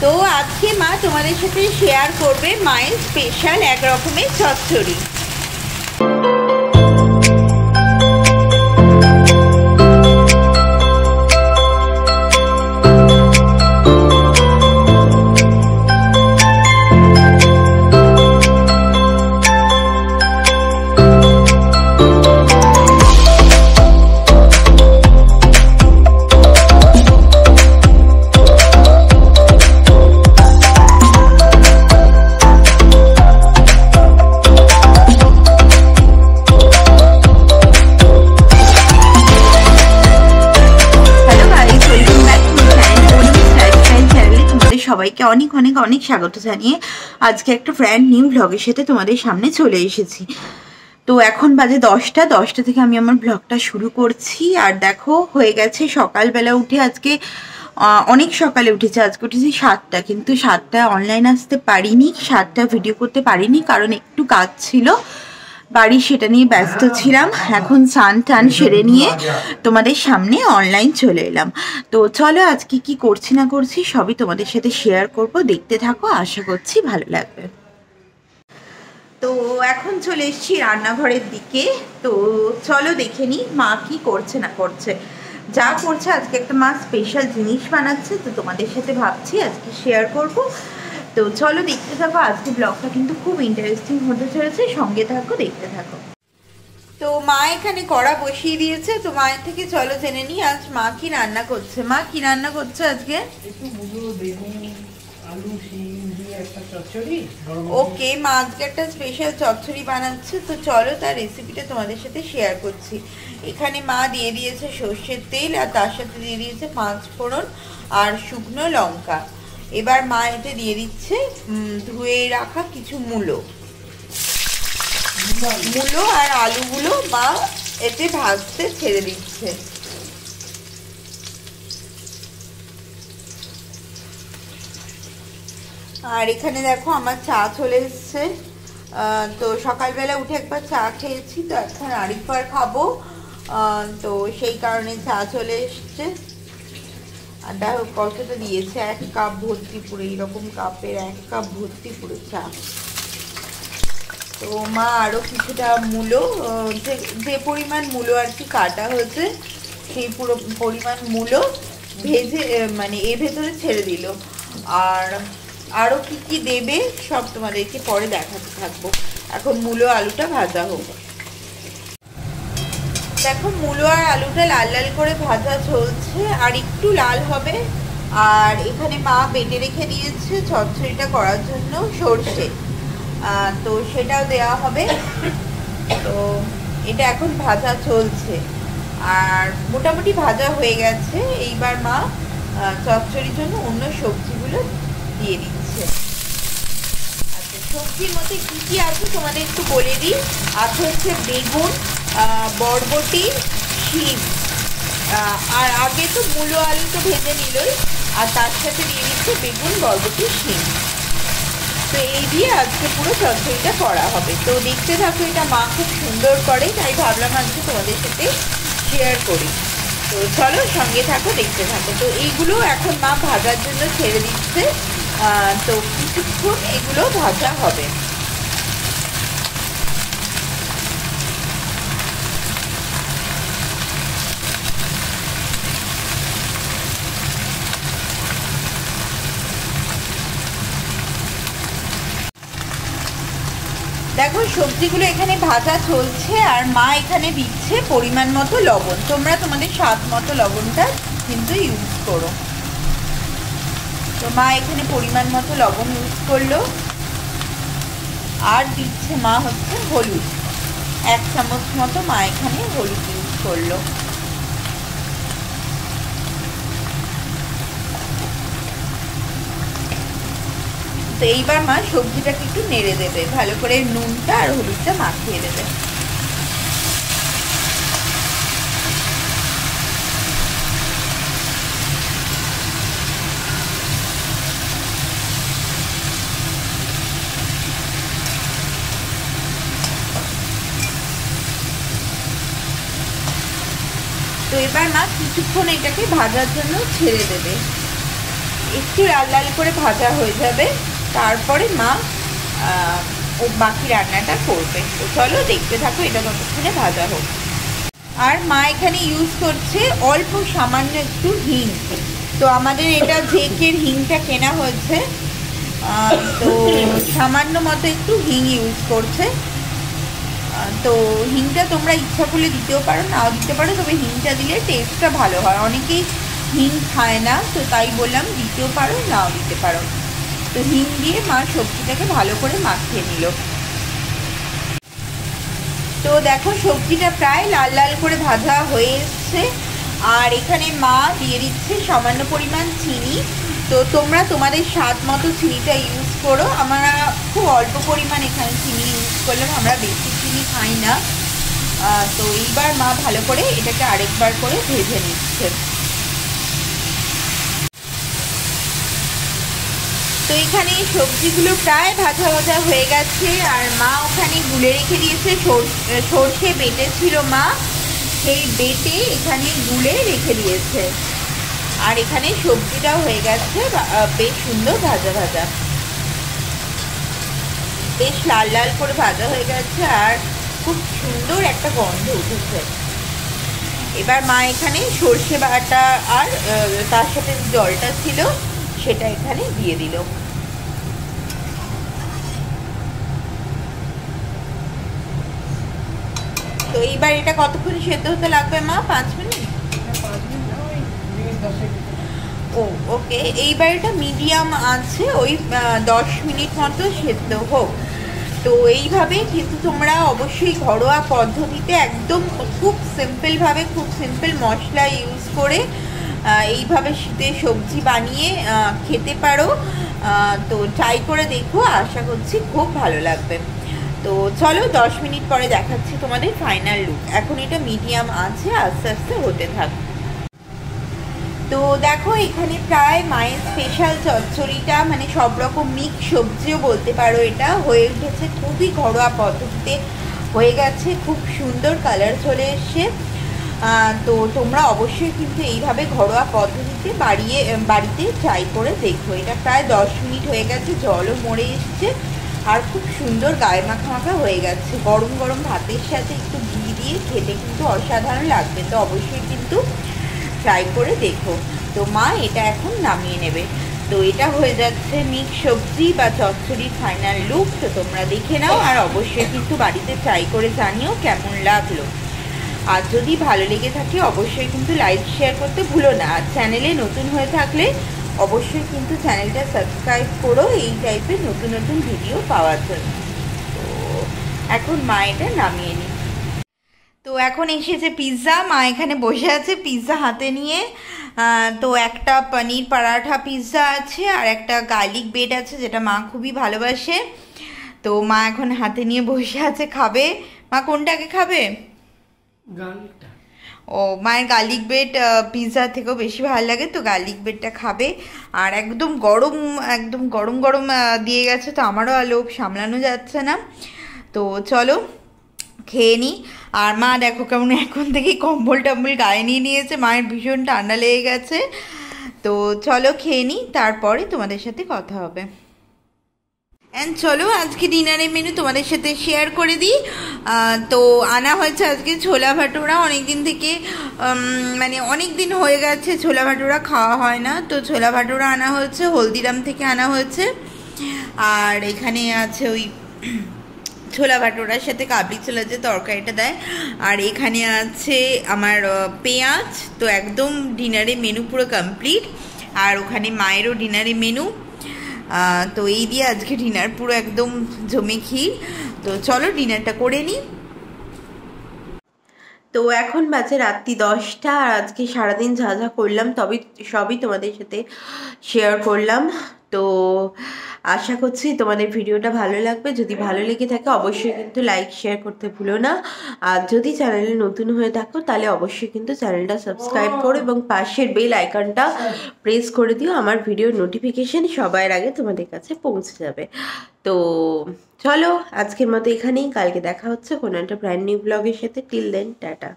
তো আজকে মা তোমাদের সাথে শেয়ার করবে মায়ের স্পেশাল এক রকমের চচ্চড়ি। সবাইকে অনেক অনেক অনেক স্বাগত জানিয়ে আজকে একটা ব্র্যান্ড নিউ ব্লগের সাথে তোমাদের সামনে চলে এসেছি। তো এখন বাজে 10টা থেকে আমি আমার ব্লগটা শুরু করছি। আর দেখো হয়ে গেছে সকালবেলা উঠে, আজকে অনেক সকালে উঠেছে, আজকে উঠেছি 7টা, কিন্তু 7টায় অনলাইন আসতে পারিনি, 7টা ভিডিও করতে পারিনি কারণ একটু কাজ ছিল বাড়ি, সেটা নিয়ে ব্যস্ত ছিলাম। এখন স্নান টান সেরে নিয়ে তোমাদের সামনে অনলাইন চলে এলাম। তো চলো আজকে কি করছি না করছি সবই তোমাদের সাথে শেয়ার করব, দেখতে থাকো, আশা করছি ভালো লাগবে। তো এখন চলে এসেছি রান্নাঘরের দিকে। তো চলো দেখে নিই মা কি করছে না করছে। যা করছে আজকে একটা মা স্পেশাল জিনিস বানাচ্ছে, তো তোমাদের সাথে ভাবছি আজকে শেয়ার করব। তো চলো দেখতে থাকো, আজকে ব্লগটা কিন্তু খুব ইন্টারেস্টিং হতে চলেছে, সঙ্গে থাকো, দেখতে থাকো। তো মা এখানে কড়া বসিয়ে দিয়েছে, তো মায়ের থেকে চলো জেনে নিই আজ মা কি রান্না করছে। মা কি রান্না করছে আজকে? ওকে, মা আজকে একটা স্পেশাল চচ্চড়ি বানাচ্ছে, তো চলো তার রেসিপিটা তোমাদের সাথে শেয়ার করছি। এখানে মা দিয়ে দিয়েছে সর্ষের তেল, আর তার সাথে দিয়ে দিয়েছে 5 ফোড়ন আর শুকনো লঙ্কা। এবার মা এতে দিয়ে দিচ্ছে ধুয়ে রাখা কিছু মূলো আর আলুগুলো মা এতে ভাজতে ছেড়ে দিচ্ছে। আর এখানে দেখো আমার চা চলে এসছে। তো সকালবেলা উঠে একবার চা খেয়েছি, তো এখন আরেকবার খাবো, তো সেই কারণে চা চলে এসছে। আর দেখো কতটা দিয়েছে, 1 কাপ ভর্তি পুরো, এইরকম কাপের 1 কাপ ভর্তি পুরো চা। তো মা আরও কিছুটা মূলো, যে পরিমাণ মূলো আর কি কাটা হয়েছে সেই পুরো পরিমাণ মূলো ভেজে মানে এর ভেতরে ছেড়ে দিল। আর আরও কি কি দেবে সব তোমাদেরকে পরে দেখাতে থাকবো। এখন মূলো আলুটা ভাজা হোক। দেখো মূলো আর আলুটা লাল লাল করে ভাজা চলছে, আর একটু লাল হবে। আর এখানে মা বেটে রেখে দিয়েছে চচ্চড়িটা করার জন্য সর্ষে, তো সেটাও দেওয়া হবে। তো এটা এখন ভাজা চলছে, আর মোটামুটি ভাজা হয়ে গেছে। এইবার মা চচ্চড়ির জন্য অন্য সবজিগুলো দিয়ে দিচ্ছে। আচ্ছা, সবজির মধ্যে কী কী আছে তোমাদের একটু বলে দিই। আছে হচ্ছে বেগুন, বরবটি, শিম, আর আগে তো মূলো আলু তো ভেজে নিলই, আর তার সাথে দিয়ে দিচ্ছে বেগুন, বরবটি, শিম। তো এই দিয়ে আজকে পুরো চচ্চড়িটা করা হবে। তো দেখতে থাকো, এটা মা খুব সুন্দর করে, তাই ভাবলাম আজকে তোমাদের সাথে শেয়ার করি। তো চলো সঙ্গে থাকো, দেখতে থাকো। তো এইগুলো এখন মা ভাজার জন্য ছেড়ে দিচ্ছে, তো কিছুক্ষণ এগুলো ভাজা হবে। দেখো সবজিগুলো এখানে ভাজা চলছে, আর মা এখানে দিচ্ছে পরিমাণ মতো লবণ। তোমরা তোমাদের স্বাদ মতো লবণটা কিন্তু ইউজ করো। তো মা এখানে পরিমাণ মতো লবণ ইউজ করলো, আর দিচ্ছে মা হচ্ছে হলুদ, 1 চামচ মতো মা এখানে হলুদ ইউজ করলো। তো এইবার মা সবজিটাকে একটু নেড়ে দেবে, ভালো করে নুনটা আর হলুদটা মাখিয়ে দেবে। তো এবার মা কিছুক্ষণ এটাকে ভাজার জন্য ছেড়ে দেবে। একটু লাল লাল করে ভাজা হয়ে যাবে, তারপরে মা ও বাকি রান্নাটা করবে। তো চলো দেখতে থাকো, এটা ততক্ষণে ভাজা হোক। আর মা এখানে ইউজ করছে অল্প সামান্য একটু হিং। তো আমাদের এটা জেকের হিংটা কেনা হয়েছে, তো সামান্য মতো একটু হিং ইউজ করছে। তো হিংটা তোমরা ইচ্ছা করলে দিতেও পারো, নাও দিতে পারো, তবে হিংটা দিলে টেস্টটা ভালো হয়। অনেকেই হিং খায় না, তো তাই বললাম দিতেও পারো নাও দিতে পারো। তো হিং দিয়ে মা সবজিটাকে ভালো করে মাখিয়ে নিল। তো দেখো সবজিটা প্রায় লাল লাল করে ভাজা হয়ে এসছে। আর এখানে মা দিয়ে দিচ্ছে সামান্য পরিমাণ চিনি। তো তোমরা তোমাদের স্বাদ মতো চিনিটা ইউজ করো। আমরা খুব অল্প পরিমাণ এখানে চিনি ইউজ করলাম, আমরা বেশি চিনি খাই না। তো এইবার মা ভালো করে এটাকে আরেকবার করে ভেজে নিচ্ছে। তো এখানে সবজিগুলো প্রায় ভাজা ভাজা হয়ে গেছে। আর মা ওখানে গুলে রেখে দিয়েছে সর্ষে বেটে ছিল মা, সেই বেটে এখানে গুলে রেখে দিয়েছে। আর এখানে সবজিটাও হয়ে গেছে বেশ সুন্দর ভাজা ভাজা, বেশ লাল লাল করে ভাজা হয়ে গেছে আর খুব সুন্দর একটা গন্ধ উঠেছে। এবার মা এখানে সর্ষে বাটা আর তার সাথে জলটা ছিল সেটা এখানে দিয়ে দিল। তো এইবার এটা কতক্ষণ সেদ্ধ হতে লাগবে মা? 5 মিনিট? ও ওকে, এইবার এটা মিডিয়াম আছে, ওই 10 মিনিট মতো সেদ্ধ হোক। তো এইভাবে কিন্তু তোমরা অবশ্যই ঘরোয়া পদ্ধতিতে একদম খুব সিম্পলভাবে, খুব সিম্পল মশলা ইউজ করে এইভাবে শীতের সবজি বানিয়ে খেতে পারো। তো ট্রাই করে দেখো, আশা করছি খুব ভালো লাগবে। তো চলো 10 মিনিট পরে দেখাচ্ছি তোমাদের ফাইনাল লুক। এখন এটা মিডিয়াম আছে, আস্তে আস্তে হতে থাক। তো দেখো এখানে প্রায় মায়ের স্পেশাল চচ্চড়িটা, মানে সব রকম মিক্স সবজিও বলতে পারো, এটা হয়ে উঠেছে খুবই ঘরোয়া পদ্ধতিতে হয়ে গেছে, খুব সুন্দর কালার চলে এসছে। তো তোমরা অবশ্যই কিন্তু এইভাবে ঘরোয়া পদ্ধতিতে বাড়িতে ট্রাই করে দেখো। এটা প্রায় 10 মিনিট হয়ে গেছে, জলও মরে এসছে আর খুব সুন্দর গায়ে মাখা মাখা হয়ে গেছে। গরম গরম ভাতের সাথে একটু ঘি দিয়ে খেতে কিন্তু অসাধারণ লাগবে। তো অবশ্যই কিন্তু ট্রাই করে দেখো। তো মা এটা এখন নামিয়ে নেবে। তো এটা হয়ে যাচ্ছে মিক্স সবজি বা চচ্চড়ির ফাইনাল লুক। তো তোমরা দেখে নাও আর অবশ্যই কিন্তু বাড়িতে ট্রাই করে জানিও কেমন লাগলো। আর যদি ভালো লেগে থাকে অবশ্যই কিন্তু লাইক শেয়ার করতে ভুলো না। আর চ্যানেলে নতুন হয়ে থাকলে অবশ্যই কিন্তু চ্যানেলটা সাবস্ক্রাইব করো এই টাইপের নতুন নতুন ভিডিও পাওয়ার জন্য। তো এখন মা এটা নামিয়ে নিই। তো এখন এসেছে পিৎজা, মা এখানে বসে আছে পিৎজা হাতে নিয়ে। তো একটা পনির পরাঠা পিৎজা আছে আর একটা গার্লিক ব্রেড আছে, যেটা মা খুবই ভালোবাসে। তো মা এখন হাতে নিয়ে বসে আছে, খাবে। মা কোনটাকে খাবে? গার্লিকটা। ও, মায়ের গার্লিক ব্রেড পিৎজা থেকেও বেশি ভালো লাগে, তো গার্লিক ব্রেডটা খাবে। আর একদম গরম গরম দিয়ে গেছে, তো আমারও লোভ সামলানো যাচ্ছে না। তো চলো খেয়ে নিই। আর মা দেখো কেমন এখন থেকেই কম্বল টম্বল গায়ে নিয়ে নিয়েছে, মায়ের ভীষণ ঠান্ডা লেগে গেছে। তো চলো খেয়ে নিই, তারপরে তোমাদের সাথে কথা হবে। অ্যান্ড চলো আজকে ডিনারের মেনু তোমাদের সাথে শেয়ার করে দিই। তো আনা হয়েছে আজকে ছোলা ভাটোরা। অনেক দিন থেকে মানে অনেক দিন হয়ে গেছে ছোলা ভাটোরা খাওয়া হয় না, তো ছোলা ভাটোরা আনা হয়েছে, হলদিরাম থেকে আনা হয়েছে। আর এখানে আছে ওই ছোলা ভাটোরার সাথে কাবলি ছোলা যে তরকারিটা দেয়। আর এখানে আছে আমার পেঁয়াজ। তো একদম ডিনারের মেনু পুরো কমপ্লিট। আর ওখানে মায়েরও ডিনারের মেনু। তো এই দিয়ে আজকে ডিনার পুরো একদম জমে ক্ষীর। তো চলো ডিনারটা করে নিই। তো এখন বাজে রাত্রি 10টা। আর আজকে সারাদিন যা যা করলাম সবই তোমাদের সাথে শেয়ার করলাম। তো আশা করছি তোমাদের ভিডিওটা ভালো লাগবে। যদি ভালো লেগে থাকে অবশ্যই কিন্তু লাইক শেয়ার করতে ভুলো না। আর যদি চ্যানেলে নতুন হয়ে থাকো তাহলে অবশ্যই কিন্তু চ্যানেলটা সাবস্ক্রাইব করো এবং পাশের বেল আইকনটা প্রেস করে দিও। আমার ভিডিওর নোটিফিকেশন সবার আগে তোমাদের কাছে পৌঁছে যাবে। তো চলো আজকের মতো এখানেই, কালকে দেখা হচ্ছে কোনো একটা ব্র্যান্ড নিউ ব্লগের সাথে। Till then tata.